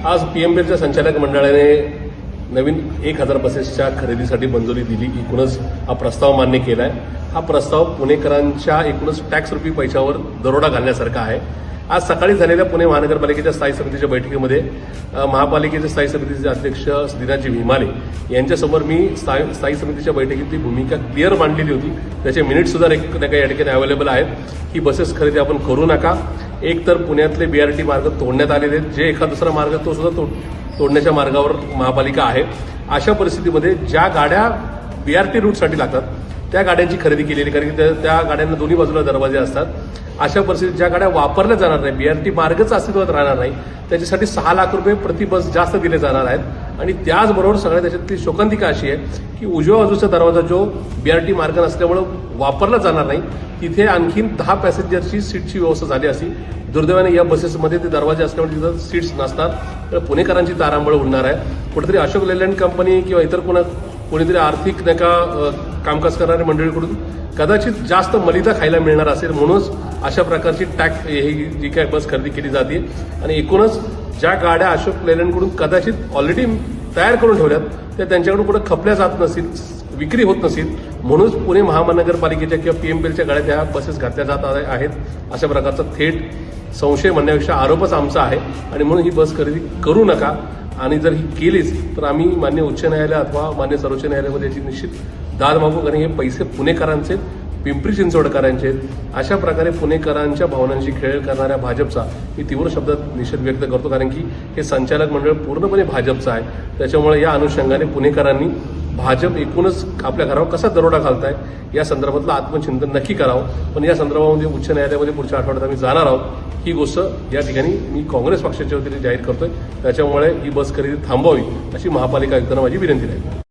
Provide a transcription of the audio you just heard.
आज पीएमपीएलच्या संचालक मंडळाने नवीन 1000 बसेसच्या खरेदीसाठी मंजुरी दिली. एकूणच हा प्रस्ताव मान्य केला आहे. हा प्रस्ताव पुणेकरांच्या एकूणच टॅक्स रुपी पैशावर दरोडा घालण्यासारखा आहे. आज सकाळी झालेल्या पुणे महानगरपालिकेच्या स्थायी समितीच्या बैठकीमध्ये महापालिकेचे स्थायी समितीचे अध्यक्ष दिनाजी भीमाले यांच्यासमोर मी स्थायी समितीच्या बैठकीतली भूमिका क्लिअर मांडलेली होती. त्याचे मिनिट सुद्धा या ठिकाणी अवेलेबल आहेत. ही बसेस खरेदी आपण करू नका. एक तर पुण्यातले बीआरटी मार्ग तोडण्यात आलेले आहेत. जे एखादा दुसरा मार्ग तो सुद्धा तोडण्याच्या मार्गावर महापालिका आहे. अशा परिस्थितीमध्ये ज्या गाड्या बीआरटी रूटसाठी लागतात त्या गाड्यांची खरेदी केलेली, कारण की त्या गाड्यांना दोन्ही बाजूला दरवाजे असतात. अशा परिस्थितीत ज्या गाड्या वापरल्या जाणार नाही, बीआरटी मार्गच अस्तित्वात राहणार नाही, त्याच्यासाठी 6 लाख रुपये प्रति बस जास्त दिले जाणार आहेत. आणि त्याचबरोबर सगळ्या त्याच्यातली शोकांतिका अशी आहे की उजव्या बाजूचा दरवाजा जो बीआरटी मार्ग नसल्यामुळे वापरला जाणार नाही, तिथे आणखीन 10 पॅसेंजरची सीटची व्यवस्था झाली असती. दुर्दैवाने या बसेसमध्ये ते दरवाजे असल्यामुळे तिथं सीट्स नसतात. तर पुणेकरांची तारांबळ उडणार आहे. कुठेतरी अशोक लेलँड कंपनी किंवा इतर कोणीतरी आर्थिक कामकाज करणाऱ्या मंडळीकडून कदाचित जास्त मलिदा खायला मिळणार असेल, म्हणूनच अशा प्रकारची टॅक्स जी काय बस खरेदी केली जाते. आणि एकूणच ज्या गाड्या अशोक लेलँडकडून कदाचित ऑलरेडी तयार करून ठेवल्यात त्या त्यांच्याकडून कुठे खपल्या जात नसतील, विक्री होत नसेल, म्हणूनच पुणे महानगरपालिकेच्या किंवा पीएमपीएलच्या गाड्या त्या बसेस घातल्या जात आहेत. अशा प्रकारचा थेट संशय म्हणण्यापेक्षा आरोपच आमचा आहे. आणि म्हणून ही बस खरेदी करू नका. आणि जर ही केलीच तर आम्ही मान्य उच्च न्यायालय अथवा मान्य सर्वोच्च न्यायालयामध्ये याची निश्चित दाद मागू. कारण हे पैसे पुणेकरांचे, पिंपरी चिंचवडकरांचे. अशा प्रकारे पुणेकरांच्या भावनांशी खेळ करणाऱ्या भाजपचा मी तीव्र शब्दात निषेध व्यक्त करतो. कारण की हे संचालक मंडळ पूर्णपणे भाजपचं आहे. त्याच्यामुळे या अनुषंगाने पुणेकरांनी भाजप एकूणच आपल्या घरावर कसा दरोडा घालताय या संदर्भातलं आत्मचिंतन नक्की करावं. पण या संदर्भामध्ये उच्च न्यायालयामध्ये पुढच्या आठवड्यात आम्ही जाणार आहोत. ही गोष्ट या ठिकाणी मी काँग्रेस पक्षाच्या वतीने जाहीर करतोय. त्याच्यामुळे ही बस खरेदी थांबवावी अशी महापालिका आयुक्तांना माझी विनंती आहे.